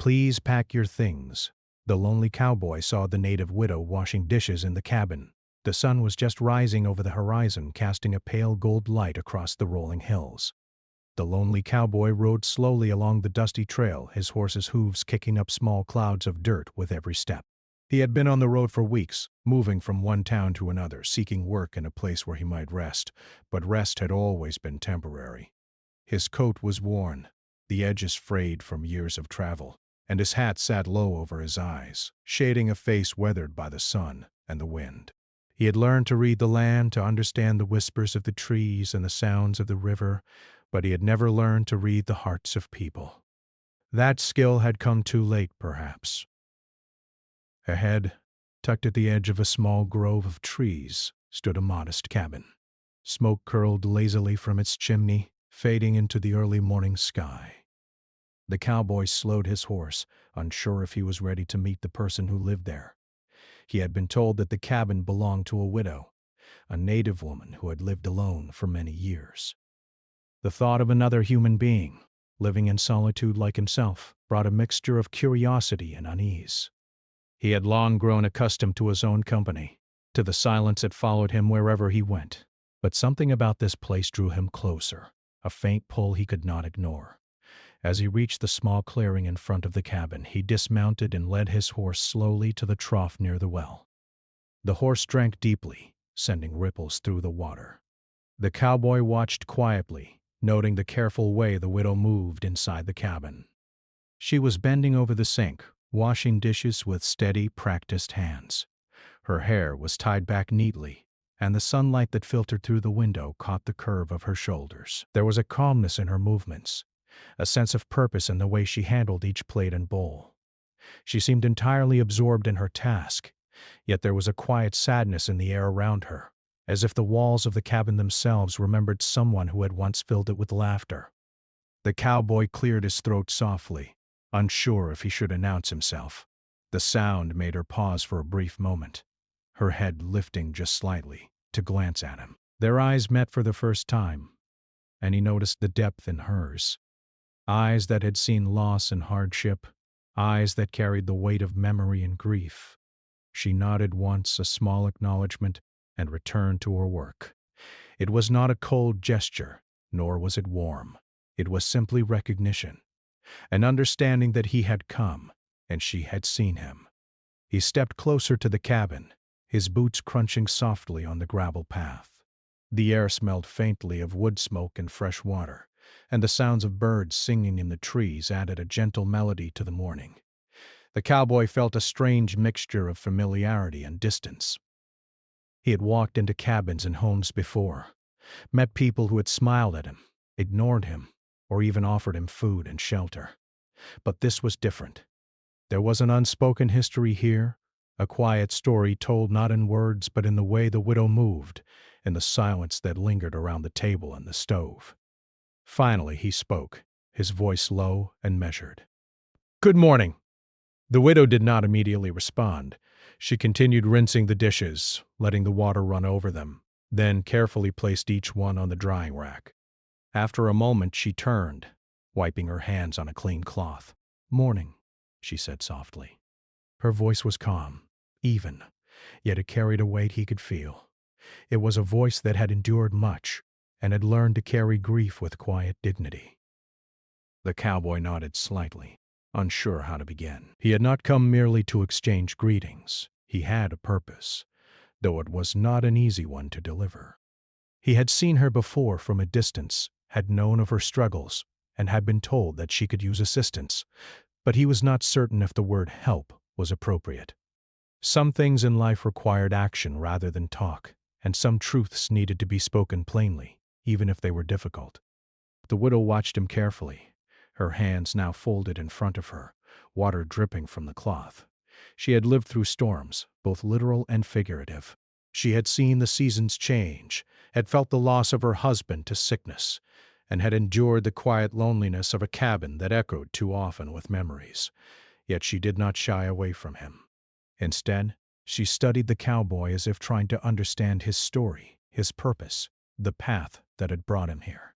"Please pack your things." The lonely cowboy saw the native widow washing dishes in the cabin. The sun was just rising over the horizon, casting a pale gold light across the rolling hills. The lonely cowboy rode slowly along the dusty trail, his horse's hooves kicking up small clouds of dirt with every step. He had been on the road for weeks, moving from one town to another, seeking work in a place where he might rest, but rest had always been temporary. His coat was worn, the edges frayed from years of travel, and his hat sat low over his eyes, shading a face weathered by the sun and the wind. He had learned to read the land, to understand the whispers of the trees and the sounds of the river, but he had never learned to read the hearts of people. That skill had come too late, perhaps. Ahead, tucked at the edge of a small grove of trees, stood a modest cabin. Smoke curled lazily from its chimney, fading into the early morning sky. The cowboy slowed his horse, unsure if he was ready to meet the person who lived there. He had been told that the cabin belonged to a widow, a native woman who had lived alone for many years. The thought of another human being, living in solitude like himself, brought a mixture of curiosity and unease. He had long grown accustomed to his own company, to the silence that followed him wherever he went. But something about this place drew him closer, a faint pull he could not ignore. As he reached the small clearing in front of the cabin, he dismounted and led his horse slowly to the trough near the well. The horse drank deeply, sending ripples through the water. The cowboy watched quietly, noting the careful way the widow moved inside the cabin. She was bending over the sink, washing dishes with steady, practiced hands. Her hair was tied back neatly, and the sunlight that filtered through the window caught the curve of her shoulders. There was a calmness in her movements, a sense of purpose in the way she handled each plate and bowl. She seemed entirely absorbed in her task, yet there was a quiet sadness in the air around her, as if the walls of the cabin themselves remembered someone who had once filled it with laughter. The cowboy cleared his throat softly, unsure if he should announce himself. The sound made her pause for a brief moment, her head lifting just slightly to glance at him. Their eyes met for the first time, and he noticed the depth in hers. Eyes that had seen loss and hardship, eyes that carried the weight of memory and grief. She nodded once, a small acknowledgement, and returned to her work. It was not a cold gesture, nor was it warm. It was simply recognition, an understanding that he had come, and she had seen him. He stepped closer to the cabin, his boots crunching softly on the gravel path. The air smelled faintly of wood smoke and fresh water, and the sounds of birds singing in the trees added a gentle melody to the morning. The cowboy felt a strange mixture of familiarity and distance. He had walked into cabins and homes before, met people who had smiled at him, ignored him, or even offered him food and shelter. But this was different. There was an unspoken history here, a quiet story told not in words but in the way the widow moved, in the silence that lingered around the table and the stove. Finally he spoke, his voice low and measured. "Good morning." The widow did not immediately respond. She continued rinsing the dishes, letting the water run over them, then carefully placed each one on the drying rack. After a moment she turned, wiping her hands on a clean cloth. "Morning," she said softly. Her voice was calm, even, yet it carried a weight he could feel. It was a voice that had endured much, and had learned to carry grief with quiet dignity. The cowboy nodded slightly, unsure how to begin. He had not come merely to exchange greetings. He had a purpose, though it was not an easy one to deliver. He had seen her before from a distance, had known of her struggles, and had been told that she could use assistance, but he was not certain if the word help was appropriate. Some things in life required action rather than talk, and some truths needed to be spoken plainly, even if they were difficult. The widow watched him carefully, her hands now folded in front of her, water dripping from the cloth. She had lived through storms, both literal and figurative. She had seen the seasons change, had felt the loss of her husband to sickness, and had endured the quiet loneliness of a cabin that echoed too often with memories. Yet she did not shy away from him. Instead, she studied the cowboy as if trying to understand his story, his purpose, the path that had brought him here.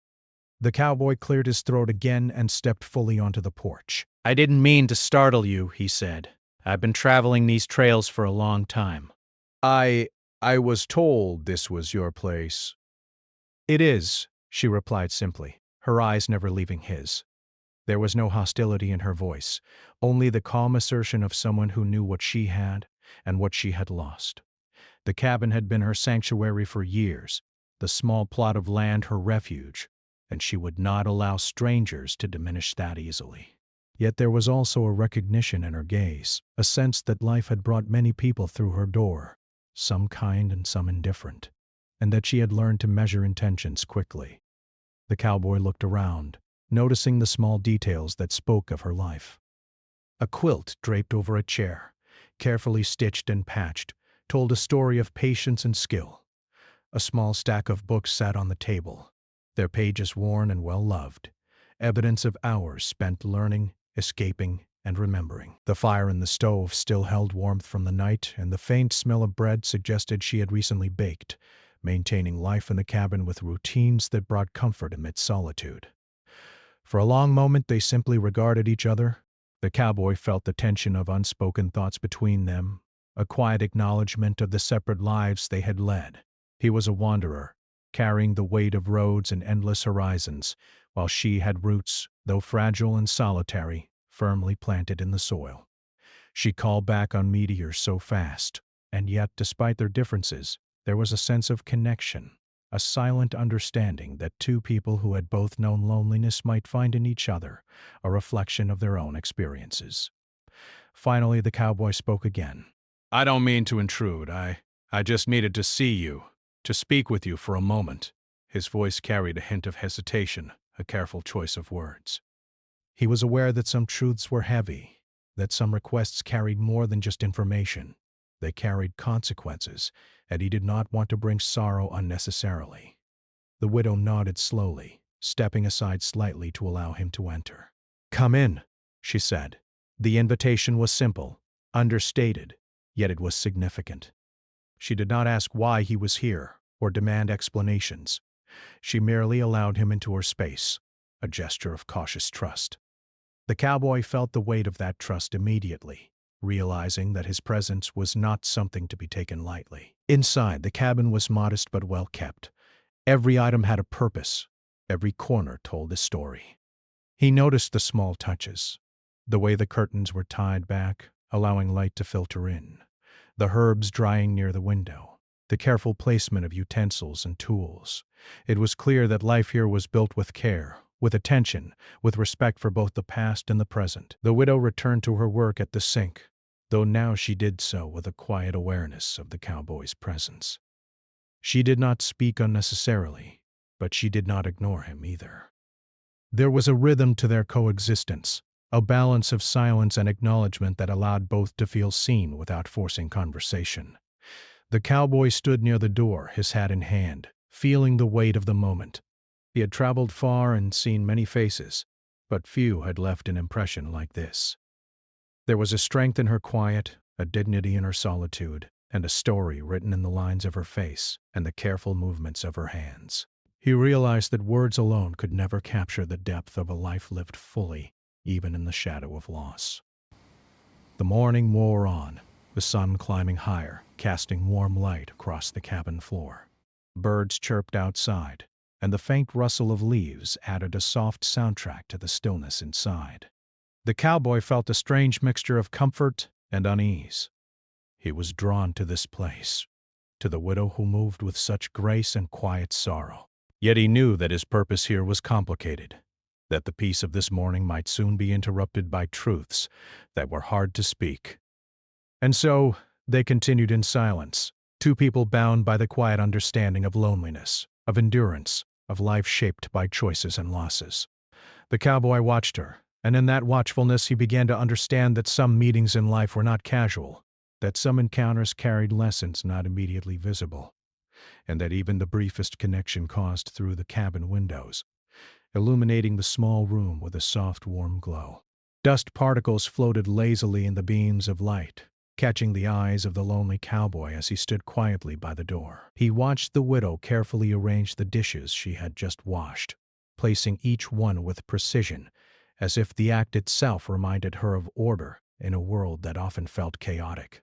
The cowboy cleared his throat again and stepped fully onto the porch. "I didn't mean to startle you," he said. "I've been traveling these trails for a long time." I I was told this was your place." "It is," she replied simply, her eyes never leaving his. There was no hostility in her voice, only the calm assertion of someone who knew what she had and what she had lost. The cabin had been her sanctuary for years, the small plot of land her refuge, and she would not allow strangers to diminish that easily. Yet there was also a recognition in her gaze, a sense that life had brought many people through her door, some kind and some indifferent, and that she had learned to measure intentions quickly. The cowboy looked around, noticing the small details that spoke of her life. A quilt draped over a chair, carefully stitched and patched, told a story of patience and skill. A small stack of books sat on the table, their pages worn and well-loved, evidence of hours spent learning, escaping, and remembering. The fire in the stove still held warmth from the night, and the faint smell of bread suggested she had recently baked, maintaining life in the cabin with routines that brought comfort amid solitude. For a long moment they simply regarded each other. The cowboy felt the tension of unspoken thoughts between them, a quiet acknowledgement of the separate lives they had led. He was a wanderer, carrying the weight of roads and endless horizons, while she had roots, though fragile and solitary, firmly planted in the soil. She called back on meteors so fast, and yet, despite their differences, there was a sense of connection, a silent understanding that two people who had both known loneliness might find in each other a reflection of their own experiences. Finally, the cowboy spoke again. "I don't mean to intrude. I just needed to see you, to speak with you for a moment." His voice carried a hint of hesitation, a careful choice of words. He was aware that some truths were heavy, that some requests carried more than just information. They carried consequences, and he did not want to bring sorrow unnecessarily. The widow nodded slowly, stepping aside slightly to allow him to enter. "Come in," she said. The invitation was simple, understated, yet it was significant. She did not ask why he was here, or demand explanations. She merely allowed him into her space, a gesture of cautious trust. The cowboy felt the weight of that trust immediately, realizing that his presence was not something to be taken lightly. Inside, the cabin was modest but well kept. Every item had a purpose. Every corner told a story. He noticed the small touches, the way the curtains were tied back, allowing light to filter in, the herbs drying near the window, the careful placement of utensils and tools. It was clear that life here was built with care, with attention, with respect for both the past and the present. The widow returned to her work at the sink, though now she did so with a quiet awareness of the cowboy's presence. She did not speak unnecessarily, but she did not ignore him either. There was a rhythm to their coexistence, a balance of silence and acknowledgement that allowed both to feel seen without forcing conversation. The cowboy stood near the door, his hat in hand, feeling the weight of the moment. He had traveled far and seen many faces, but few had left an impression like this. There was a strength in her quiet, a dignity in her solitude, and a story written in the lines of her face and the careful movements of her hands. He realized that words alone could never capture the depth of a life lived fully, even in the shadow of loss. The morning wore on, the sun climbing higher, casting warm light across the cabin floor. Birds chirped outside, and the faint rustle of leaves added a soft soundtrack to the stillness inside. The cowboy felt a strange mixture of comfort and unease. He was drawn to this place, to the widow who moved with such grace and quiet sorrow. Yet he knew that his purpose here was complicated, that the peace of this morning might soon be interrupted by truths that were hard to speak. And so they continued in silence, two people bound by the quiet understanding of loneliness, of endurance, of life shaped by choices and losses. The cowboy watched her, and in that watchfulness he began to understand that some meetings in life were not casual, that some encounters carried lessons not immediately visible, and that even the briefest connection caused through the cabin windows, illuminating the small room with a soft, warm glow. Dust particles floated lazily in the beams of light, catching the eyes of the lonely cowboy as he stood quietly by the door. He watched the widow carefully arrange the dishes she had just washed, placing each one with precision as if the act itself reminded her of order in a world that often felt chaotic.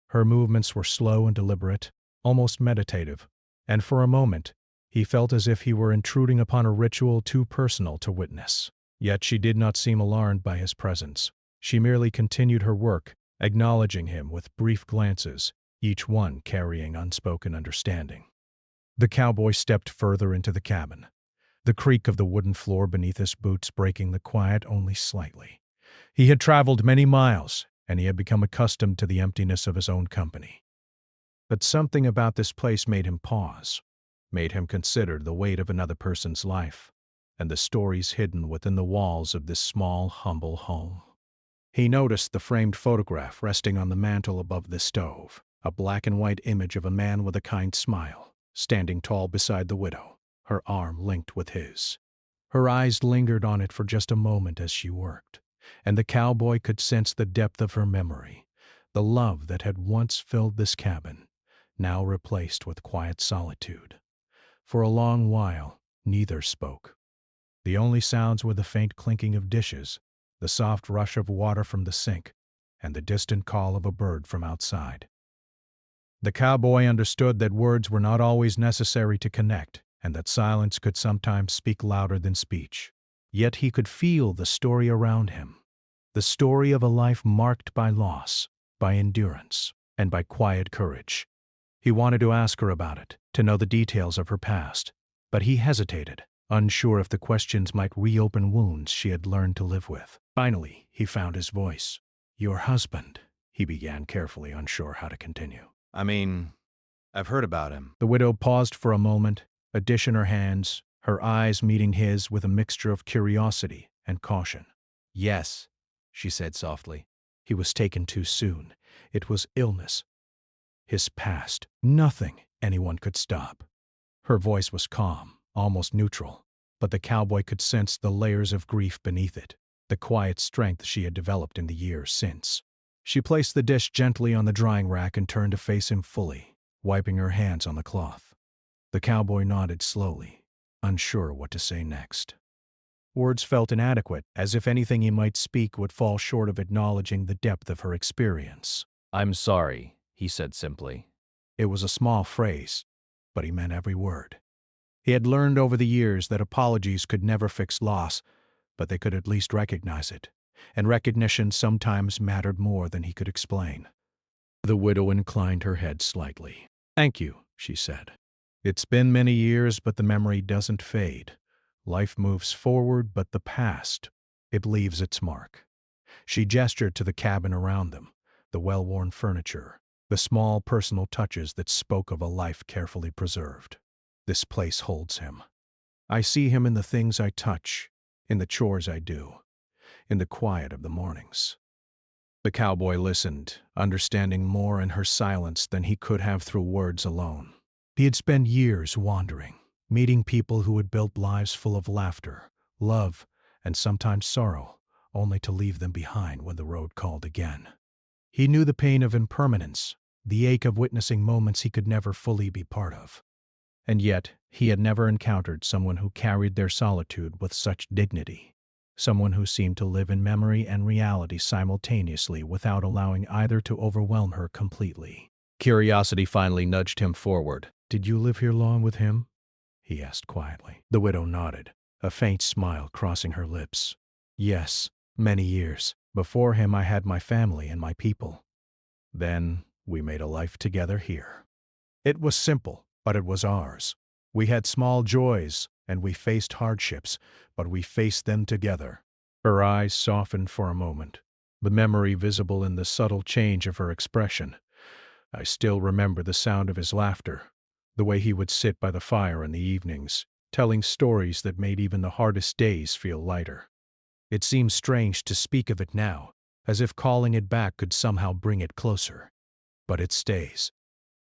Her movements were slow and deliberate, almost meditative, and for a moment, he felt as if he were intruding upon a ritual too personal to witness. Yet she did not seem alarmed by his presence. She merely continued her work, acknowledging him with brief glances, each one carrying unspoken understanding. The cowboy stepped further into the cabin, the creak of the wooden floor beneath his boots breaking the quiet only slightly. He had traveled many miles, and he had become accustomed to the emptiness of his own company. But something about this place made him pause, made him consider the weight of another person's life, and the stories hidden within the walls of this small, humble home. He noticed the framed photograph resting on the mantel above the stove, a black and white image of a man with a kind smile, standing tall beside the widow, her arm linked with his. Her eyes lingered on it for just a moment as she worked, and the cowboy could sense the depth of her memory, the love that had once filled this cabin, now replaced with quiet solitude. For a long while, neither spoke. The only sounds were the faint clinking of dishes, the soft rush of water from the sink, and the distant call of a bird from outside. The cowboy understood that words were not always necessary to connect, and that silence could sometimes speak louder than speech. Yet he could feel the story around him, the story of a life marked by loss, by endurance, and by quiet courage. He wanted to ask her about it, to know the details of her past, but he hesitated, unsure if the questions might reopen wounds she had learned to live with. Finally, he found his voice. "Your husband," he began carefully, unsure how to continue. I mean, I've heard about him. The widow paused for a moment, a dish in her hands, her eyes meeting his with a mixture of curiosity and caution. Yes, she said softly. He was taken too soon. It was illness. His past. Nothing anyone could stop. Her voice was calm, almost neutral, but the cowboy could sense the layers of grief beneath it, the quiet strength she had developed in the years since. She placed the dish gently on the drying rack and turned to face him fully, wiping her hands on the cloth. The cowboy nodded slowly, unsure what to say next. Words felt inadequate, as if anything he might speak would fall short of acknowledging the depth of her experience. "I'm sorry," he said simply. It was a small phrase, but he meant every word. He had learned over the years that apologies could never fix loss, but they could at least recognize it, and recognition sometimes mattered more than he could explain. The widow inclined her head slightly. "Thank you," she said. "It's been many years, but the memory doesn't fade. Life moves forward, but the past, it leaves its mark." She gestured to the cabin around them, the well-worn furniture, the small personal touches that spoke of a life carefully preserved. "This place holds him. I see him in the things I touch, in the chores I do, in the quiet of the mornings." The cowboy listened, understanding more in her silence than he could have through words alone. He had spent years wandering, meeting people who had built lives full of laughter, love, and sometimes sorrow, only to leave them behind when the road called again. He knew the pain of impermanence, the ache of witnessing moments he could never fully be part of. And yet, he had never encountered someone who carried their solitude with such dignity, someone who seemed to live in memory and reality simultaneously without allowing either to overwhelm her completely. Curiosity finally nudged him forward. "Did you live here long with him?" he asked quietly. The widow nodded, a faint smile crossing her lips. "Yes, many years. Before him I had my family and my people. Then we made a life together here. It was simple, but it was ours. We had small joys, and we faced hardships, but we faced them together." Her eyes softened for a moment, the memory visible in the subtle change of her expression. "I still remember the sound of his laughter, the way he would sit by the fire in the evenings, telling stories that made even the hardest days feel lighter. It seems strange to speak of it now, as if calling it back could somehow bring it closer. But it stays,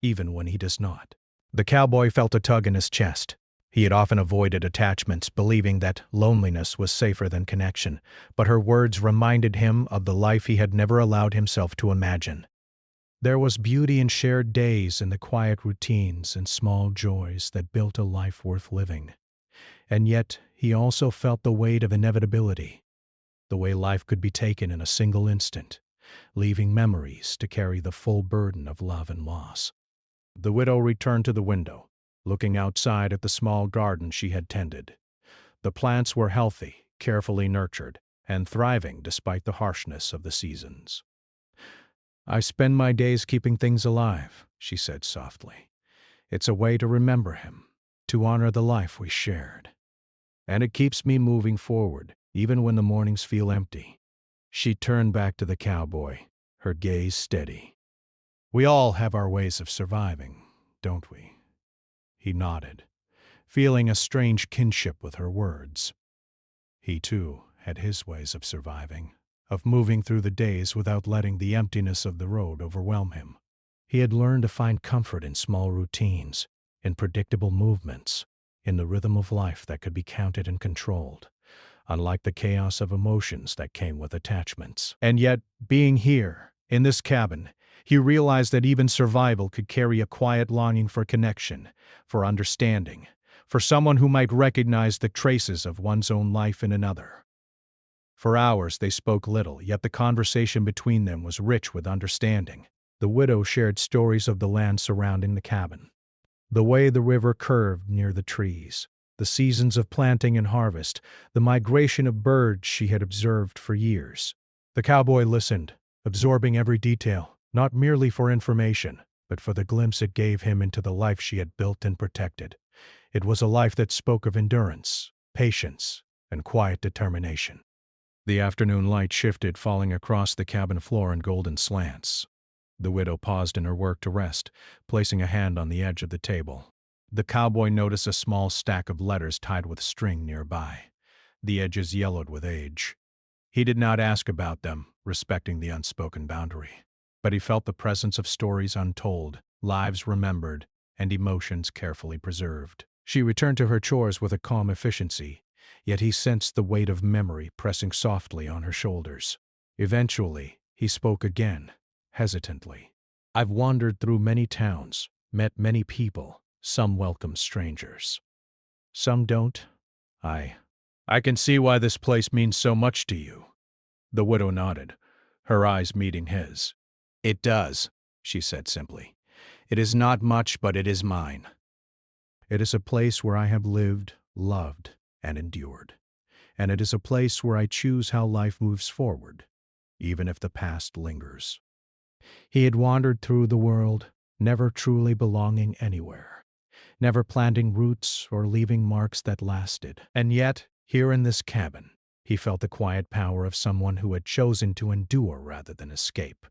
even when he does not." The cowboy felt a tug in his chest. He had often avoided attachments, believing that loneliness was safer than connection, but her words reminded him of the life he had never allowed himself to imagine. There was beauty in shared days and the quiet routines and small joys that built a life worth living. And yet, he also felt the weight of inevitability. the way life could be taken in a single instant, leaving memories to carry the full burden of love and loss. The widow returned to the window, looking outside at the small garden she had tended. The plants were healthy, carefully nurtured, and thriving despite the harshness of the seasons. "I spend my days keeping things alive," she said softly. "It's a way to remember him, to honor the life we shared. And it keeps me moving forward, even when the mornings feel empty." She turned back to the cowboy, her gaze steady. "We all have our ways of surviving, don't we?" He nodded, feeling a strange kinship with her words. He, too, had his ways of surviving, of moving through the days without letting the emptiness of the road overwhelm him. He had learned to find comfort in small routines, in predictable movements, in the rhythm of life that could be counted and controlled, unlike the chaos of emotions that came with attachments. And yet, being here, in this cabin, he realized that even survival could carry a quiet longing for connection, for understanding, for someone who might recognize the traces of one's own life in another. For hours they spoke little, yet the conversation between them was rich with understanding. The widow shared stories of the land surrounding the cabin, the way the river curved near the trees, the seasons of planting and harvest, the migration of birds she had observed for years. The cowboy listened, absorbing every detail, not merely for information, but for the glimpse it gave him into the life she had built and protected. It was a life that spoke of endurance, patience, and quiet determination. The afternoon light shifted, falling across the cabin floor in golden slants. The widow paused in her work to rest, placing a hand on the edge of the table. The cowboy noticed a small stack of letters tied with string nearby, the edges yellowed with age. He did not ask about them, respecting the unspoken boundary, but he felt the presence of stories untold, lives remembered, and emotions carefully preserved. She returned to her chores with a calm efficiency, yet he sensed the weight of memory pressing softly on her shoulders. Eventually, he spoke again, hesitantly. "I've wandered through many towns, met many people. Some welcome strangers. Some don't. I can see why this place means so much to you." The widow nodded, her eyes meeting his. "It does," she said simply. "It is not much, but it is mine. It is a place where I have lived, loved, and endured. And it is a place where I choose how life moves forward, even if the past lingers." He had wandered through the world, never truly belonging anywhere, never planting roots or leaving marks that lasted. And yet, here in this cabin, he felt the quiet power of someone who had chosen to endure rather than escape,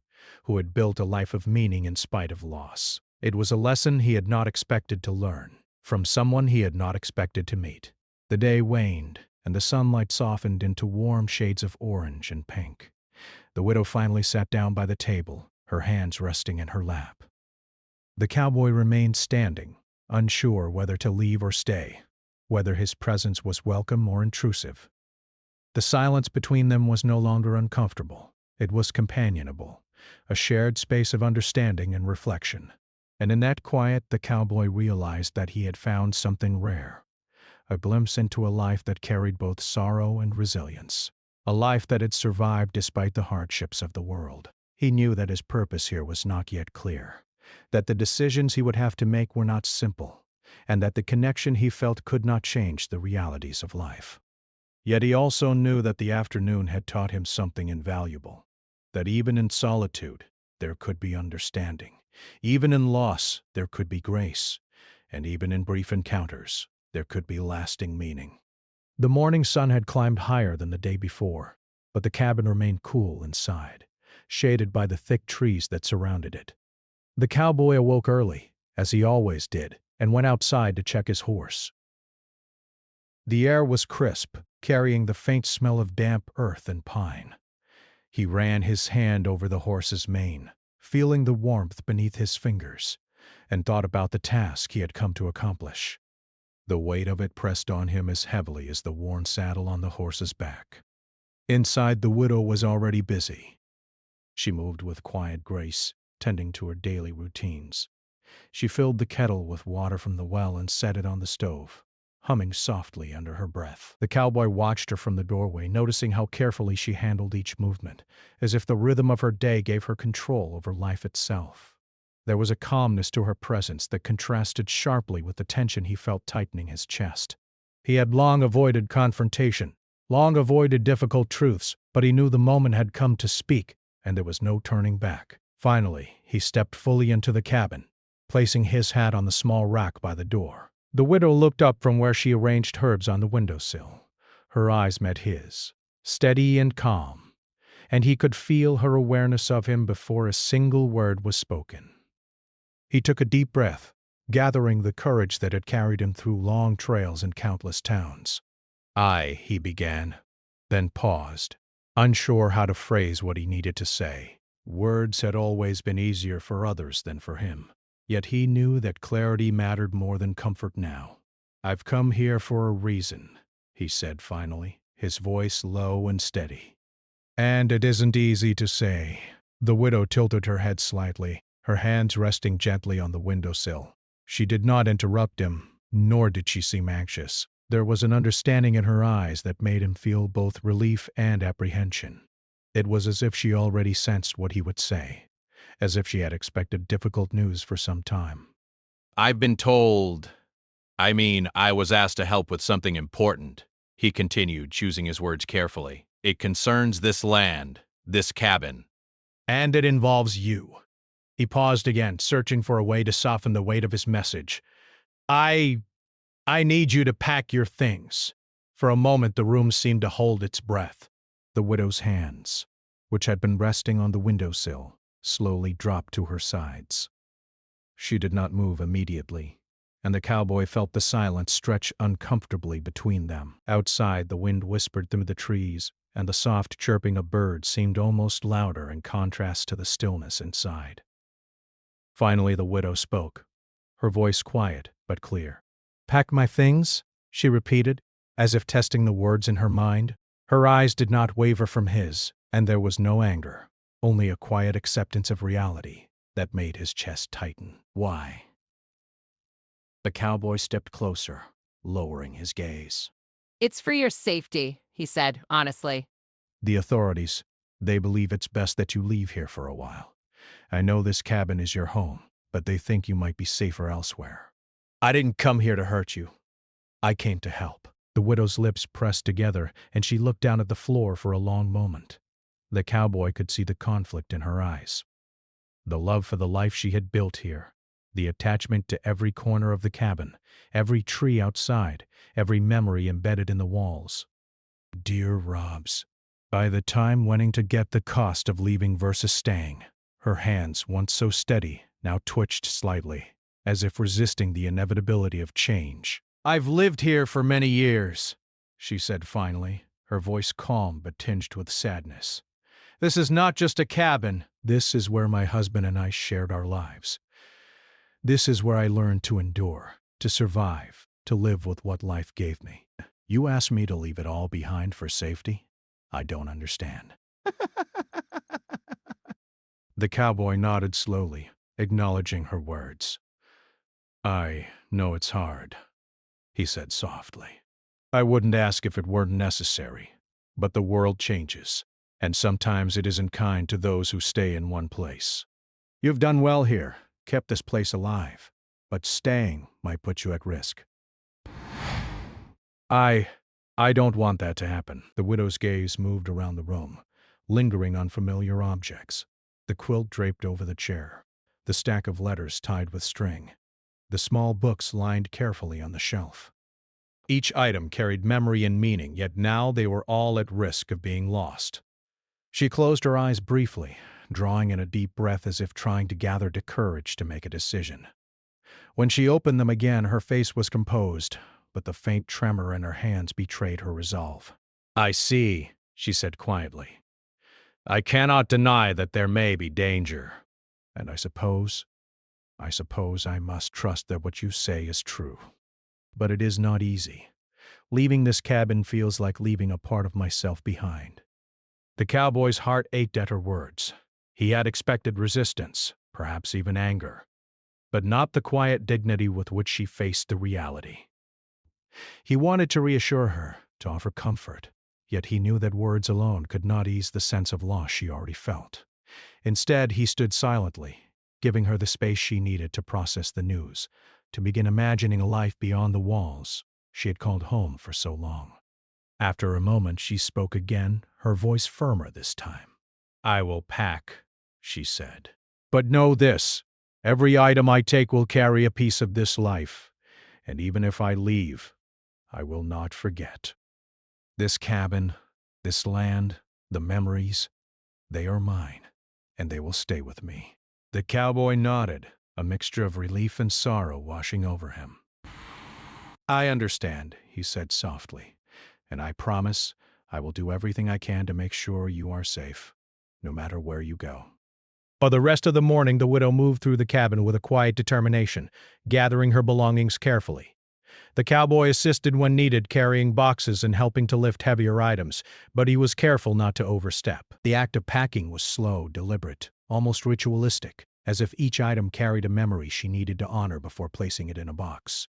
who had built a life of meaning in spite of loss. It was a lesson he had not expected to learn, from someone he had not expected to meet. The day waned, and the sunlight softened into warm shades of orange and pink. The widow finally sat down by the table, her hands resting in her lap. The cowboy remained standing, unsure whether to leave or stay, whether his presence was welcome or intrusive. The silence between them was no longer uncomfortable. It was companionable, a shared space of understanding and reflection. And in that quiet, the cowboy realized that he had found something rare, a glimpse into a life that carried both sorrow and resilience, a life that had survived despite the hardships of the world. He knew that his purpose here was not yet clear, that the decisions he would have to make were not simple, and that the connection he felt could not change the realities of life. Yet he also knew that the afternoon had taught him something invaluable, that even in solitude there could be understanding, even in loss there could be grace, and even in brief encounters there could be lasting meaning. The morning sun had climbed higher than the day before, but the cabin remained cool inside, shaded by the thick trees that surrounded it. The cowboy awoke early, as he always did, and went outside to check his horse. The air was crisp, carrying the faint smell of damp earth and pine. He ran his hand over the horse's mane, feeling the warmth beneath his fingers, and thought about the task he had come to accomplish. The weight of it pressed on him as heavily as the worn saddle on the horse's back. Inside, the widow was already busy. She moved with quiet grace, tending to her daily routines. She filled the kettle with water from the well and set it on the stove. humming softly under her breath. The cowboy watched her from the doorway, noticing how carefully she handled each movement, as if the rhythm of her day gave her control over life itself. There was a calmness to her presence that contrasted sharply with the tension he felt tightening his chest. He had long avoided confrontation, long avoided difficult truths, but he knew the moment had come to speak, and there was no turning back. Finally, he stepped fully into the cabin, placing his hat on the small rack by the door. The widow looked up from where she arranged herbs on the windowsill. Her eyes met his, steady and calm, and he could feel her awareness of him before a single word was spoken. He took a deep breath, gathering the courage that had carried him through long trails and countless towns. He began, then paused, unsure how to phrase what he needed to say. Words had always been easier for others than for him. Yet he knew that clarity mattered more than comfort now. "I've come here for a reason," he said finally, his voice low and steady. "And it isn't easy to say." The widow tilted her head slightly, her hands resting gently on the windowsill. She did not interrupt him, nor did she seem anxious. There was an understanding in her eyes that made him feel both relief and apprehension. It was as if she already sensed what he would say, as if she had expected difficult news for some time. I was asked to help with something important, he continued, choosing his words carefully. It concerns this land, this cabin. "And it involves you." He paused again, searching for a way to soften the weight of his message. I need you to pack your things." For a moment the room seemed to hold its breath. The widow's hands, which had been resting on the windowsill, slowly dropped to her sides. She did not move immediately, and the cowboy felt the silence stretch uncomfortably between them. Outside, the wind whispered through the trees, and the soft chirping of birds seemed almost louder in contrast to the stillness inside. Finally, the widow spoke, her voice quiet but clear. "Pack my things?" she repeated, as if testing the words in her mind. Her eyes did not waver from his, and there was no anger, only a quiet acceptance of reality that made his chest tighten. "Why?" The cowboy stepped closer, lowering his gaze. "It's for your safety," he said, honestly. "The authorities, they believe it's best that you leave here for a while. I know this cabin is your home, but they think you might be safer elsewhere." "I didn't come here to hurt you. I came to help." The widow's lips pressed together, and she looked down at the floor for a long moment. The cowboy could see the conflict in her eyes. The love for the life she had built here, the attachment to every corner of the cabin, every tree outside, every memory embedded in the walls. Dear Robs. By the time wanting to get the cost of leaving versus staying, her hands, once so steady, now twitched slightly, as if resisting the inevitability of change. "I've lived here for many years," she said finally, her voice calm but tinged with sadness. "This is not just a cabin. This is where my husband and I shared our lives. This is where I learned to endure, to survive, to live with what life gave me. You ask me to leave it all behind for safety? I don't understand." The cowboy nodded slowly, acknowledging her words. "I know it's hard," he said softly. "I wouldn't ask if it weren't necessary, but the world changes, and sometimes it isn't kind to those who stay in one place. You've done well here, kept this place alive, but staying might put you at risk." I don't want that to happen." The widow's gaze moved around the room, lingering on familiar objects. The quilt draped over the chair, the stack of letters tied with string, the small books lined carefully on the shelf. Each item carried memory and meaning, yet now they were all at risk of being lost. She closed her eyes briefly, drawing in a deep breath as if trying to gather the courage to make a decision. When she opened them again, her face was composed, but the faint tremor in her hands betrayed her resolve. "I see," she said quietly. "I cannot deny that there may be danger. And I suppose I must trust that what you say is true. But it is not easy. Leaving this cabin feels like leaving a part of myself behind." The cowboy's heart ached at her words. He had expected resistance, perhaps even anger, but not the quiet dignity with which she faced the reality. He wanted to reassure her, to offer comfort, yet he knew that words alone could not ease the sense of loss she already felt. Instead, he stood silently, giving her the space she needed to process the news, to begin imagining a life beyond the walls she had called home for so long. After a moment, she spoke again, her voice firmer this time. "I will pack," she said. "But know this, every item I take will carry a piece of this life, and even if I leave, I will not forget. This cabin, this land, the memories, they are mine, and they will stay with me." The cowboy nodded, a mixture of relief and sorrow washing over him. "I understand," he said softly, "and I promise I will do everything I can to make sure you are safe, no matter where you go." For the rest of the morning, the widow moved through the cabin with a quiet determination, gathering her belongings carefully. The cowboy assisted when needed, carrying boxes and helping to lift heavier items, but he was careful not to overstep. The act of packing was slow, deliberate, almost ritualistic, as if each item carried a memory she needed to honor before placing it in a box.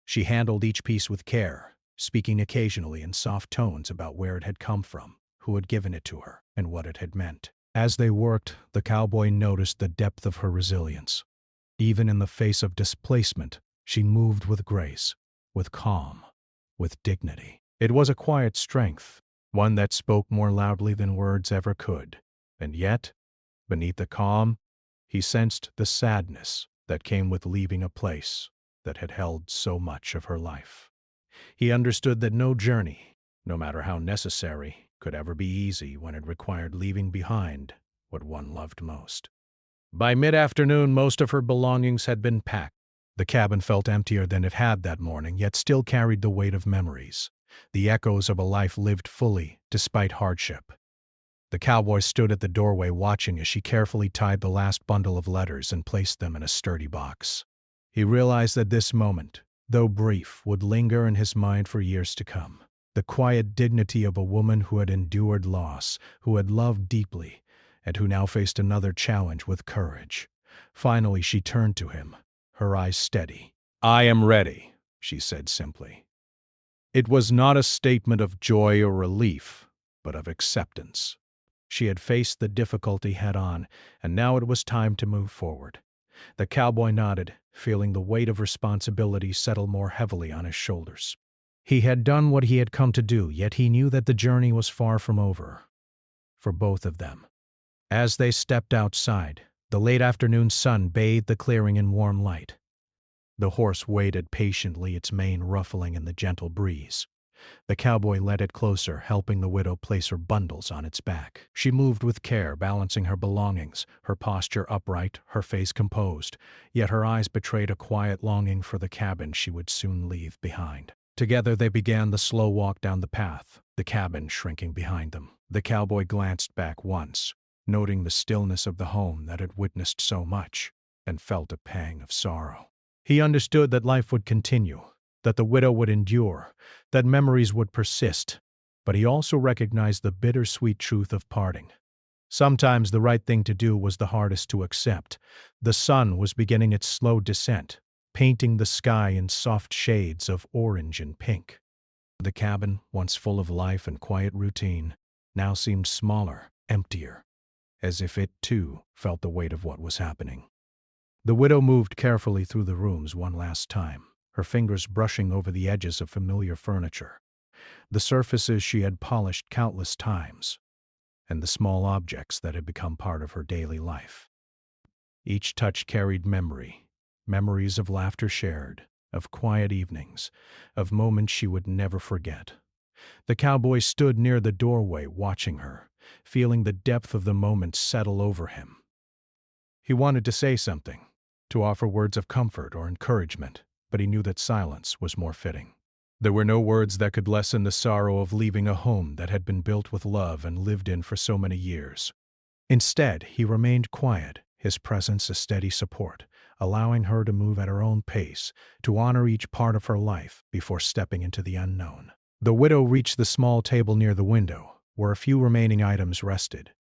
She handled each piece with care, speaking occasionally in soft tones about where it had come from, who had given it to her, and what it had meant. As they worked, the cowboy noticed the depth of her resilience. Even in the face of displacement, she moved with grace, with calm, with dignity. It was a quiet strength, one that spoke more loudly than words ever could. And yet, beneath the calm, he sensed the sadness that came with leaving a place that had held so much of her life. He understood that no journey, no matter how necessary, could ever be easy when it required leaving behind what one loved most. By mid-afternoon, most of her belongings had been packed. The cabin felt emptier than it had that morning, yet still carried the weight of memories, the echoes of a life lived fully despite hardship. The cowboy stood at the doorway watching as she carefully tied the last bundle of letters and placed them in a sturdy box. He realized that this moment, though brief, would linger in his mind for years to come. The quiet dignity of a woman who had endured loss, who had loved deeply, and who now faced another challenge with courage. Finally, she turned to him, her eyes steady. "I am ready," she said simply. It was not a statement of joy or relief, but of acceptance. She had faced the difficulty head-on, and now it was time to move forward. The cowboy nodded, feeling the weight of responsibility settle more heavily on his shoulders. He had done what he had come to do, yet he knew that the journey was far from over. For both of them. As they stepped outside, the late afternoon sun bathed the clearing in warm light. The horse waited patiently, its mane ruffling in the gentle breeze. The cowboy led it closer, helping the widow place her bundles on its back. She moved with care, balancing her belongings, her posture upright, her face composed, yet her eyes betrayed a quiet longing for the cabin she would soon leave behind. Together they began the slow walk down the path, the cabin shrinking behind them. The cowboy glanced back once, noting the stillness of the home that had witnessed so much, and felt a pang of sorrow. He understood that life would continue, that the widow would endure, that memories would persist, but he also recognized the bittersweet truth of parting. Sometimes the right thing to do was the hardest to accept. The sun was beginning its slow descent, painting the sky in soft shades of orange and pink. The cabin, once full of life and quiet routine, now seemed smaller, emptier, as if it, too, felt the weight of what was happening. The widow moved carefully through the rooms one last time, her fingers brushing over the edges of familiar furniture, the surfaces she had polished countless times, and the small objects that had become part of her daily life. Each touch carried memory, memories of laughter shared, of quiet evenings, of moments she would never forget. The cowboy stood near the doorway watching her, feeling the depth of the moment settle over him. He wanted to say something, to offer words of comfort or encouragement, but he knew that silence was more fitting. There were no words that could lessen the sorrow of leaving a home that had been built with love and lived in for so many years. Instead, he remained quiet, his presence a steady support, allowing her to move at her own pace, to honor each part of her life before stepping into the unknown. The widow reached the small table near the window, where a few remaining items rested.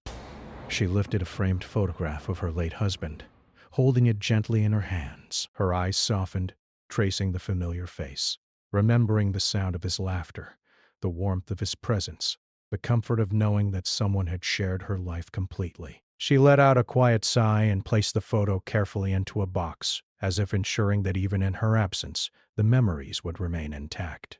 She lifted a framed photograph of her late husband, holding it gently in her hands, her eyes softened, tracing the familiar face. remembering the sound of his laughter, the warmth of his presence, the comfort of knowing that someone had shared her life completely. She let out a quiet sigh and placed the photo carefully into a box, as if ensuring that even in her absence, the memories would remain intact.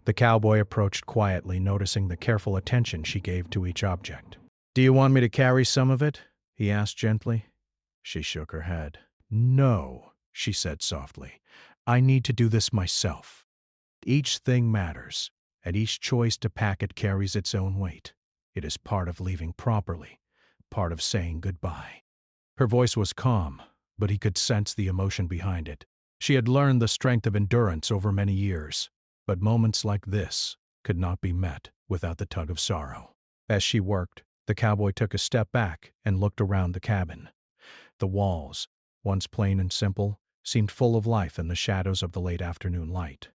The cowboy approached quietly, noticing the careful attention she gave to each object. "Do you want me to carry some of it?" he asked gently. She shook her head. "No," she said softly. "I need to do this myself. Each thing matters, and each choice to pack it carries its own weight. It is part of leaving properly, part of saying goodbye." Her voice was calm, but he could sense the emotion behind it. She had learned the strength of endurance over many years, but moments like this could not be met without the tug of sorrow. As she worked, the cowboy took a step back and looked around the cabin. The walls, once plain and simple, seemed full of life in the shadows of the late afternoon light.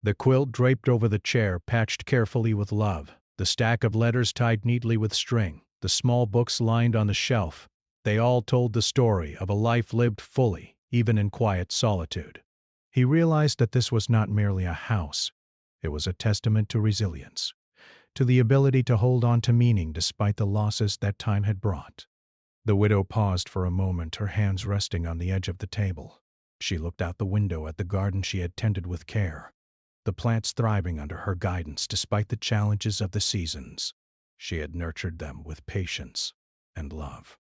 The quilt draped over the chair patched carefully with love, the stack of letters tied neatly with string, the small books lined on the shelf, they all told the story of a life lived fully, even in quiet solitude. He realized that this was not merely a house. It was a testament to resilience, to the ability to hold on to meaning despite the losses that time had brought. The widow paused for a moment, her hands resting on the edge of the table. She looked out the window at the garden she had tended with care, the plants thriving under her guidance despite the challenges of the seasons. She had nurtured them with patience and love,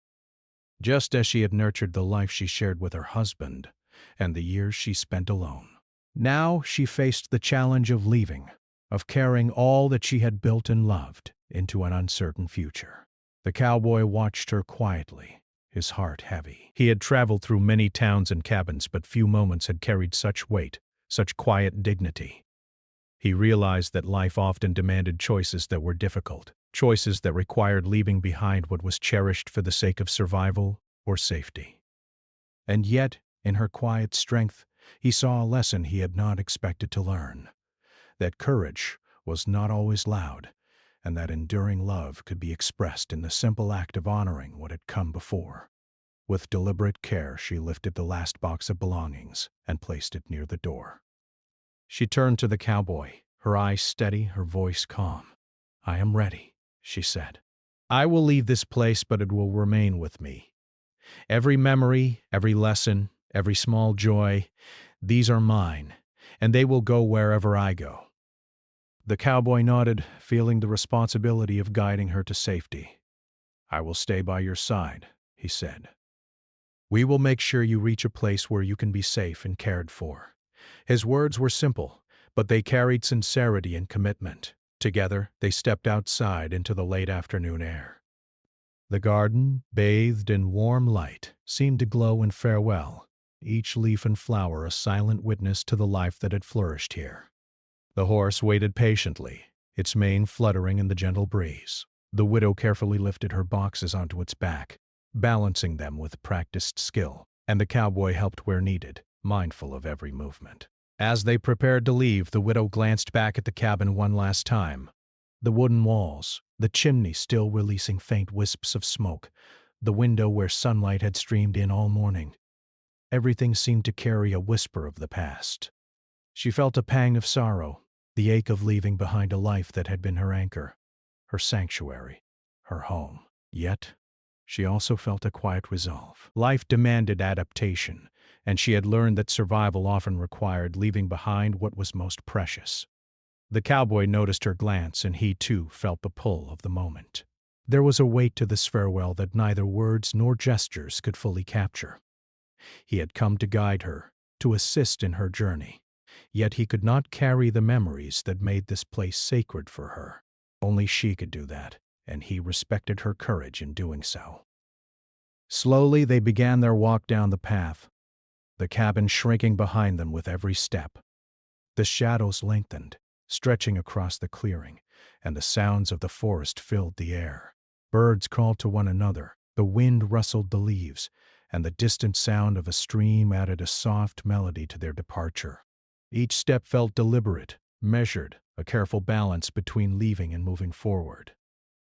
just as she had nurtured the life she shared with her husband and the years she spent alone. Now she faced the challenge of leaving, of carrying all that she had built and loved into an uncertain future. The cowboy watched her quietly, his heart heavy. He had traveled through many towns and cabins, but few moments had carried such weight, such quiet dignity. He realized that life often demanded choices that were difficult, choices that required leaving behind what was cherished for the sake of survival or safety. And yet, in her quiet strength, he saw a lesson he had not expected to learn, that courage was not always loud, and that enduring love could be expressed in the simple act of honoring what had come before. With deliberate care, she lifted the last box of belongings and placed it near the door. She turned to the cowboy, her eyes steady, her voice calm. "I am ready," she said. "I will leave this place, but it will remain with me. Every memory, every lesson, every small joy, these are mine, and they will go wherever I go." The cowboy nodded, feeling the responsibility of guiding her to safety. "I will stay by your side," he said. "We will make sure you reach a place where you can be safe and cared for." His words were simple, but they carried sincerity and commitment. Together, they stepped outside into the late afternoon air. The garden, bathed in warm light, seemed to glow in farewell, each leaf and flower a silent witness to the life that had flourished here. The horse waited patiently, its mane fluttering in the gentle breeze. The widow carefully lifted her boxes onto its back, balancing them with practiced skill, and the cowboy helped where needed, mindful of every movement. As they prepared to leave, the widow glanced back at the cabin one last time. The wooden walls, the chimney still releasing faint wisps of smoke, the window where sunlight had streamed in all morning. Everything seemed to carry a whisper of the past. She felt a pang of sorrow, the ache of leaving behind a life that had been her anchor, her sanctuary, her home. Yet, she also felt a quiet resolve. Life demanded adaptation, and she had learned that survival often required leaving behind what was most precious. The cowboy noticed her glance, and he too felt the pull of the moment. There was a weight to this farewell that neither words nor gestures could fully capture. He had come to guide her, to assist in her journey. Yet he could not carry the memories that made this place sacred for her. Only she could do that, and he respected her courage in doing so. Slowly they began their walk down the path, the cabin shrinking behind them with every step. The shadows lengthened, stretching across the clearing, and the sounds of the forest filled the air. Birds called to one another, the wind rustled the leaves, and the distant sound of a stream added a soft melody to their departure. Each step felt deliberate, measured, a careful balance between leaving and moving forward.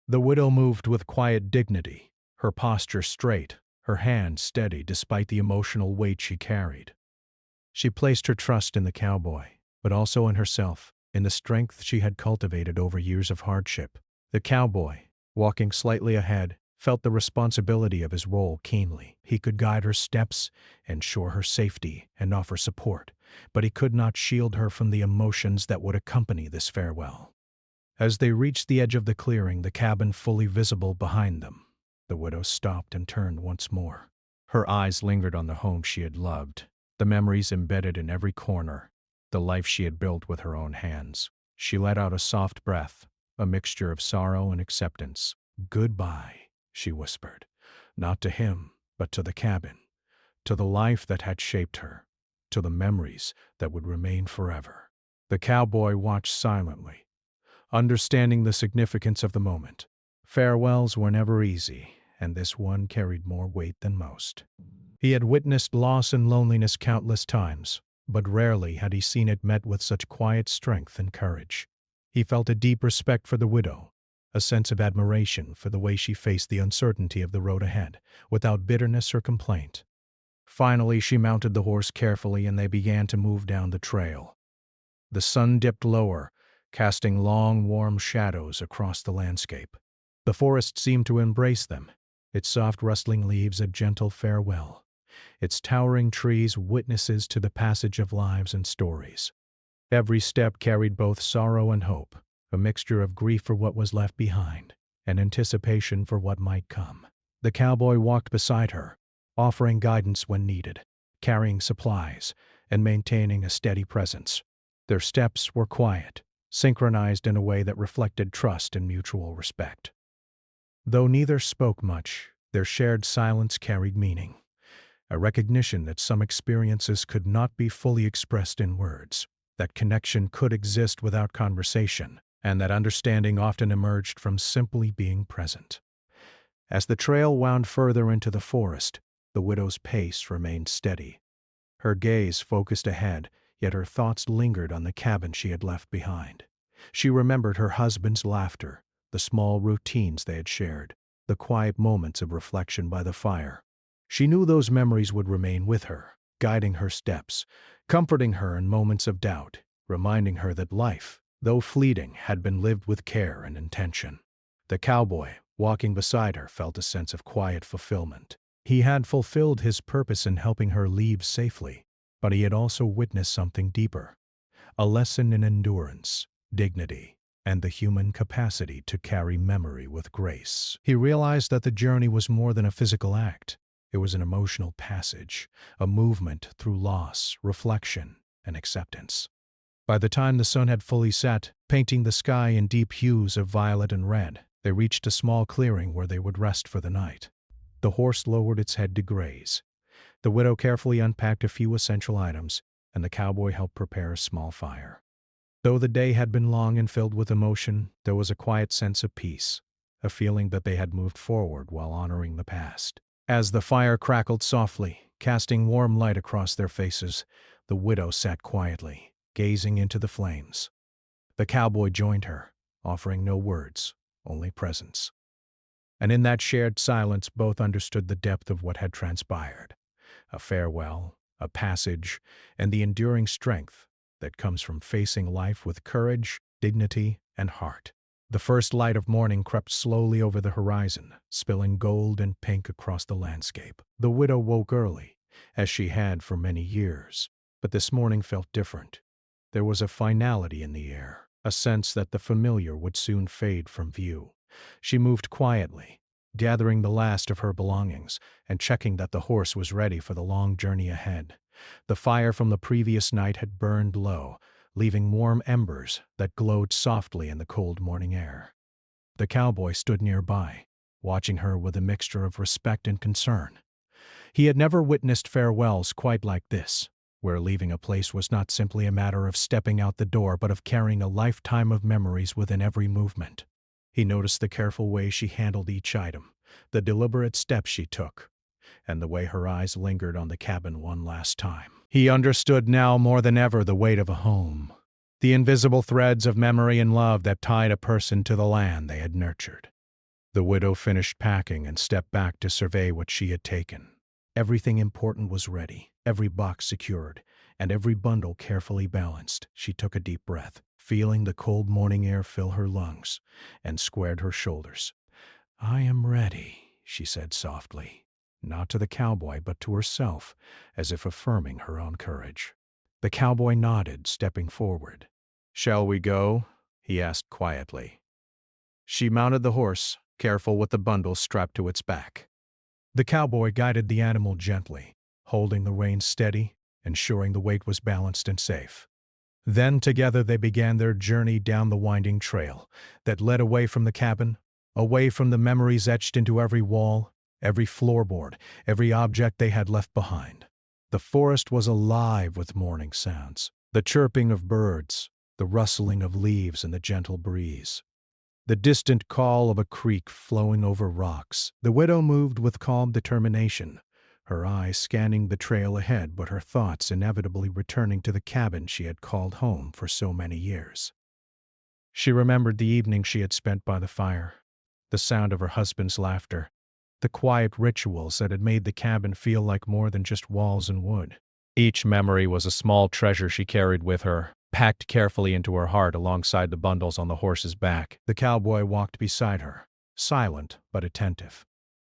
The widow moved with quiet dignity, her posture straight, her hand steady despite the emotional weight she carried. She placed her trust in the cowboy, but also in herself, in the strength she had cultivated over years of hardship. The cowboy, walking slightly ahead, felt the responsibility of his role keenly. He could guide her steps, ensure her safety, and offer support, but he could not shield her from the emotions that would accompany this farewell. As they reached the edge of the clearing, the cabin fully visible behind them, the widow stopped and turned once more. Her eyes lingered on the home she had loved, the memories embedded in every corner, the life she had built with her own hands. She let out a soft breath, a mixture of sorrow and acceptance. "Goodbye," she whispered, not to him, but to the cabin, to the life that had shaped her, to the memories that would remain forever. The cowboy watched silently, understanding the significance of the moment. Farewells were never easy, and this one carried more weight than most. He had witnessed loss and loneliness countless times, but rarely had he seen it met with such quiet strength and courage. He felt a deep respect for the widow, a sense of admiration for the way she faced the uncertainty of the road ahead, without bitterness or complaint. Finally, she mounted the horse carefully and they began to move down the trail. The sun dipped lower, casting long, warm shadows across the landscape. The forest seemed to embrace them, its soft rustling leaves a gentle farewell, its towering trees witnesses to the passage of lives and stories. Every step carried both sorrow and hope, a mixture of grief for what was left behind, and anticipation for what might come. The cowboy walked beside her, offering guidance when needed, carrying supplies, and maintaining a steady presence. Their steps were quiet, synchronized in a way that reflected trust and mutual respect. Though neither spoke much, their shared silence carried meaning, a recognition that some experiences could not be fully expressed in words, that connection could exist without conversation, and that understanding often emerged from simply being present. As the trail wound further into the forest, the widow's pace remained steady. Her gaze focused ahead, yet her thoughts lingered on the cabin she had left behind. She remembered her husband's laughter, the small routines they had shared, the quiet moments of reflection by the fire. She knew those memories would remain with her, guiding her steps, comforting her in moments of doubt, reminding her that life, though fleeting, had been lived with care and intention. The cowboy, walking beside her, felt a sense of quiet fulfillment. He had fulfilled his purpose in helping her leave safely, but he had also witnessed something deeper, a lesson in endurance, dignity, and the human capacity to carry memory with grace. He realized that the journey was more than a physical act. It was an emotional passage, a movement through loss, reflection, and acceptance. By the time the sun had fully set, painting the sky in deep hues of violet and red, they reached a small clearing where they would rest for the night. The horse lowered its head to graze. The widow carefully unpacked a few essential items, and the cowboy helped prepare a small fire. Though the day had been long and filled with emotion, there was a quiet sense of peace, a feeling that they had moved forward while honoring the past. As the fire crackled softly, casting warm light across their faces, the widow sat quietly, gazing into the flames. The cowboy joined her, offering no words, only presence. And in that shared silence, both understood the depth of what had transpired. A farewell, a passage, and the enduring strength that comes from facing life with courage, dignity, and heart. The first light of morning crept slowly over the horizon, spilling gold and pink across the landscape. The widow woke early, as she had for many years, but this morning felt different. There was a finality in the air, a sense that the familiar would soon fade from view. She moved quietly, gathering the last of her belongings and checking that the horse was ready for the long journey ahead. The fire from the previous night had burned low, leaving warm embers that glowed softly in the cold morning air. The cowboy stood nearby, watching her with a mixture of respect and concern. He had never witnessed farewells quite like this, where leaving a place was not simply a matter of stepping out the door but of carrying a lifetime of memories within every movement. He noticed the careful way she handled each item, the deliberate steps she took, and the way her eyes lingered on the cabin one last time. He understood now more than ever the weight of a home, the invisible threads of memory and love that tied a person to the land they had nurtured. The widow finished packing and stepped back to survey what she had taken. Everything important was ready, every box secured, and every bundle carefully balanced. She took a deep breath, feeling the cold morning air fill her lungs, and squared her shoulders. "I am ready," she said softly, not to the cowboy but to herself, as if affirming her own courage. The cowboy nodded, stepping forward. "Shall we go?" he asked quietly. She mounted the horse, careful with the bundle strapped to its back. The cowboy guided the animal gently, holding the reins steady, ensuring the weight was balanced and safe. Then together they began their journey down the winding trail that led away from the cabin, away from the memories etched into every wall, every floorboard, every object they had left behind. The forest was alive with morning sounds, the chirping of birds, the rustling of leaves in the gentle breeze, the distant call of a creek flowing over rocks. The widow moved with calm determination, her eyes scanning the trail ahead but her thoughts inevitably returning to the cabin she had called home for so many years. She remembered the evening she had spent by the fire, the sound of her husband's laughter, the quiet rituals that had made the cabin feel like more than just walls and wood. Each memory was a small treasure she carried with her, packed carefully into her heart alongside the bundles on the horse's back. The cowboy walked beside her, silent but attentive.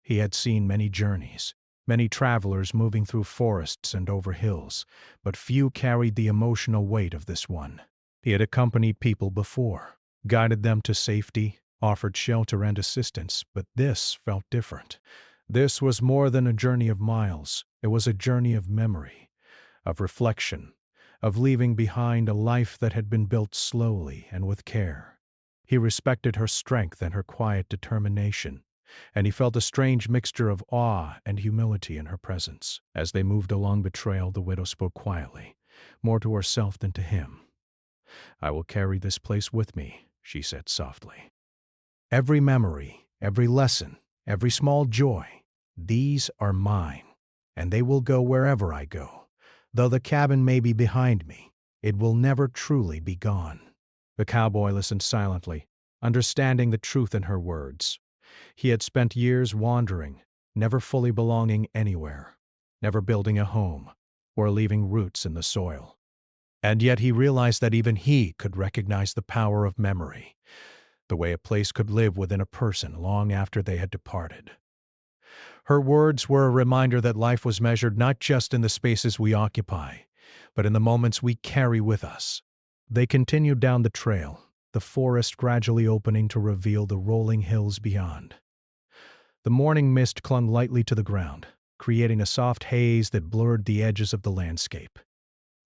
He had seen many journeys, many travelers moving through forests and over hills, but few carried the emotional weight of this one. He had accompanied people before, guided them to safety, offered shelter and assistance, but this felt different. This was more than a journey of miles. It was a journey of memory, of reflection, of leaving behind a life that had been built slowly and with care. He respected her strength and her quiet determination, and he felt a strange mixture of awe and humility in her presence. As they moved along the trail, the widow spoke quietly, more to herself than to him. "I will carry this place with me," she said softly. "Every memory, every lesson, every small joy, these are mine, and they will go wherever I go. Though the cabin may be behind me, it will never truly be gone." The cowboy listened silently, understanding the truth in her words. He had spent years wandering, never fully belonging anywhere, never building a home, or leaving roots in the soil. And yet he realized that even he could recognize the power of memory, the way a place could live within a person long after they had departed. Her words were a reminder that life was measured not just in the spaces we occupy, but in the moments we carry with us. They continued down the trail, the forest gradually opening to reveal the rolling hills beyond. The morning mist clung lightly to the ground, creating a soft haze that blurred the edges of the landscape.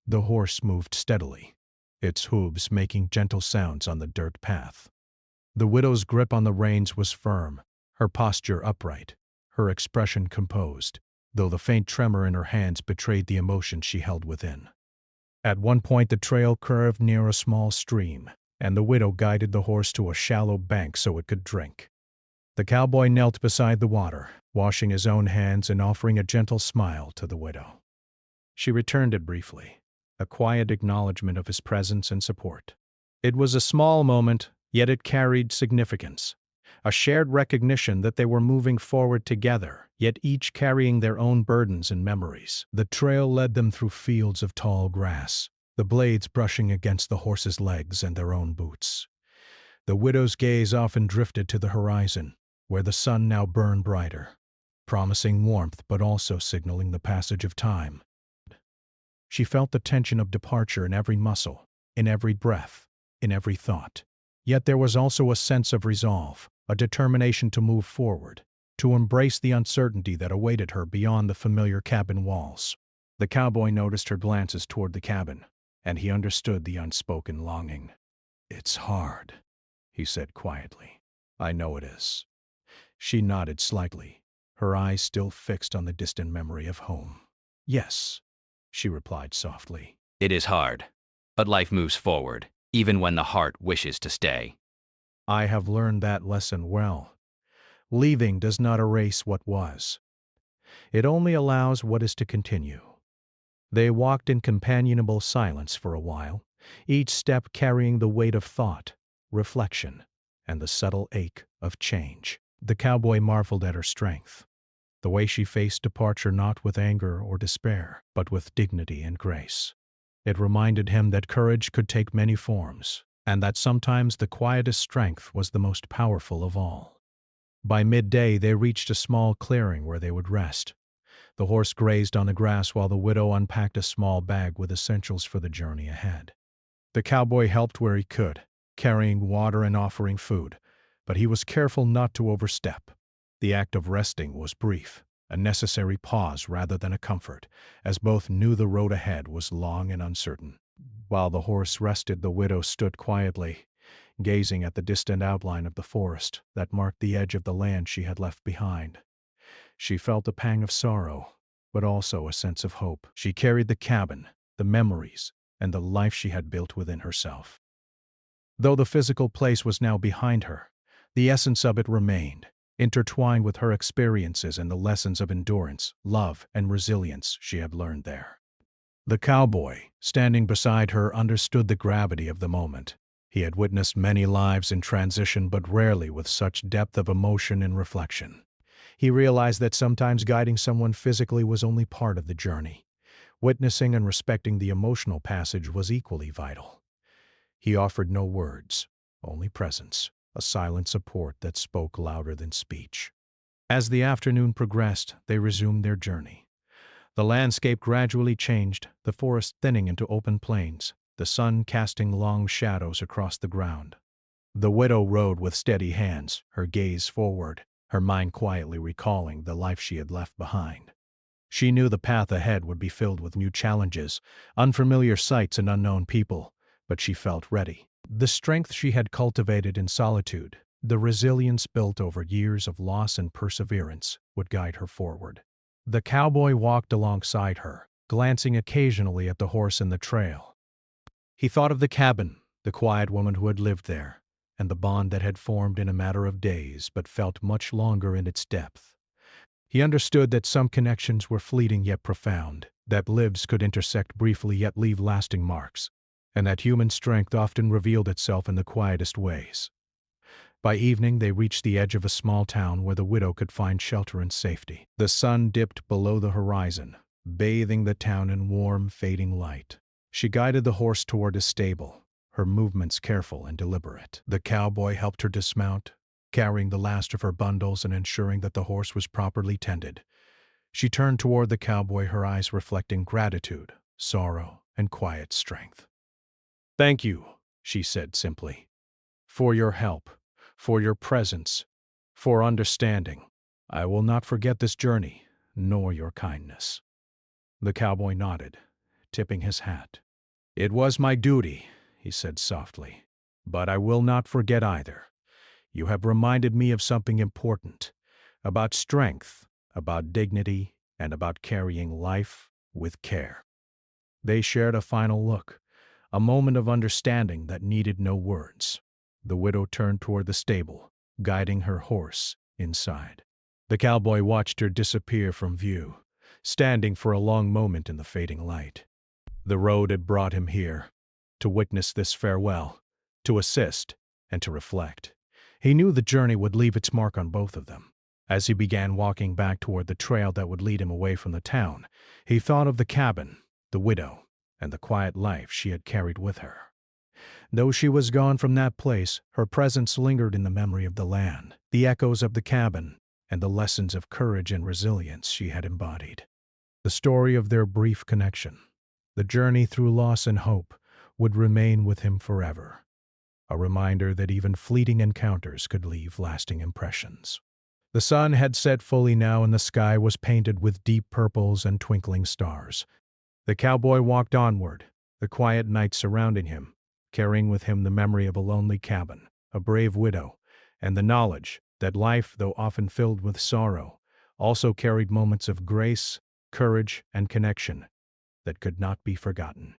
The horse moved steadily, its hooves making gentle sounds on the dirt path. The widow's grip on the reins was firm, her posture upright, her expression composed, though the faint tremor in her hands betrayed the emotion she held within. At one point the trail curved near a small stream, and the widow guided the horse to a shallow bank so it could drink. The cowboy knelt beside the water, washing his own hands and offering a gentle smile to the widow. She returned it briefly, a quiet acknowledgement of his presence and support. It was a small moment, yet it carried significance, a shared recognition that they were moving forward together, yet each carrying their own burdens and memories. The trail led them through fields of tall grass, the blades brushing against the horse's legs and their own boots. The widow's gaze often drifted to the horizon, where the sun now burned brighter, promising warmth but also signaling the passage of time. She felt the tension of departure in every muscle, in every breath, in every thought. Yet there was also a sense of resolve, a determination to move forward, to embrace the uncertainty that awaited her beyond the familiar cabin walls. The cowboy noticed her glances toward the cabin, and he understood the unspoken longing. "It's hard," he said quietly. "I know it is." She nodded slightly, her eyes still fixed on the distant memory of home. "Yes," she replied softly. "It is hard, but life moves forward, even when the heart wishes to stay." "I have learned that lesson well. Leaving does not erase what was. It only allows what is to continue." They walked in companionable silence for a while, each step carrying the weight of thought, reflection, and the subtle ache of change. The cowboy marveled at her strength, the way she faced departure not with anger or despair, but with dignity and grace. It reminded him that courage could take many forms, and that sometimes the quietest strength was the most powerful of all. By midday, they reached a small clearing where they would rest. The horse grazed on the grass while the widow unpacked a small bag with essentials for the journey ahead. The cowboy helped where he could, carrying water and offering food, but he was careful not to overstep. The act of resting was brief, a necessary pause rather than a comfort, as both knew the road ahead was long and uncertain. While the horse rested, the widow stood quietly, gazing at the distant outline of the forest that marked the edge of the land she had left behind. She felt a pang of sorrow, but also a sense of hope. She carried the cabin, the memories, and the life she had built within herself. Though the physical place was now behind her, the essence of it remained, intertwined with her experiences and the lessons of endurance, love, and resilience she had learned there. The cowboy, standing beside her, understood the gravity of the moment. He had witnessed many lives in transition, but rarely with such depth of emotion and reflection. He realized that sometimes guiding someone physically was only part of the journey. Witnessing and respecting the emotional passage was equally vital. He offered no words, only presence, a silent support that spoke louder than speech. As the afternoon progressed, they resumed their journey. The landscape gradually changed, the forest thinning into open plains, the sun casting long shadows across the ground. The widow rode with steady hands, her gaze forward, her mind quietly recalling the life she had left behind. She knew the path ahead would be filled with new challenges, unfamiliar sights and unknown people, but she felt ready. The strength she had cultivated in solitude, the resilience built over years of loss and perseverance, would guide her forward. The cowboy walked alongside her, glancing occasionally at the horse in the trail. He thought of the cabin, the quiet woman who had lived there, and the bond that had formed in a matter of days but felt much longer in its depth. He understood that some connections were fleeting yet profound, that lives could intersect briefly yet leave lasting marks, and that human strength often revealed itself in the quietest ways. By evening, they reached the edge of a small town where the widow could find shelter and safety. The sun dipped below the horizon, bathing the town in warm, fading light. She guided the horse toward a stable, her movements careful and deliberate. The cowboy helped her dismount, carrying the last of her bundles and ensuring that the horse was properly tended. She turned toward the cowboy, her eyes reflecting gratitude, sorrow, and quiet strength. "Thank you," she said simply, "for your help, for your presence, for understanding. I will not forget this journey, nor your kindness." The cowboy nodded, tipping his hat. "It was my duty," he said softly, "but I will not forget either. You have reminded me of something important, about strength, about dignity, and about carrying life with care." They shared a final look, a moment of understanding that needed no words. The widow turned toward the stable, guiding her horse inside. The cowboy watched her disappear from view, standing for a long moment in the fading light. The road had brought him here, to witness this farewell, to assist, and to reflect. He knew the journey would leave its mark on both of them. As he began walking back toward the trail that would lead him away from the town, he thought of the cabin, the widow, and the quiet life she had carried with her. Though she was gone from that place, her presence lingered in the memory of the land, the echoes of the cabin, and the lessons of courage and resilience she had embodied. The story of their brief connection, the journey through loss and hope, would remain with him forever, a reminder that even fleeting encounters could leave lasting impressions. The sun had set fully now and the sky was painted with deep purples and twinkling stars. The cowboy walked onward, the quiet night surrounding him, carrying with him the memory of a lonely cabin, a brave widow, and the knowledge that life, though often filled with sorrow, also carried moments of grace, courage, and connection that could not be forgotten.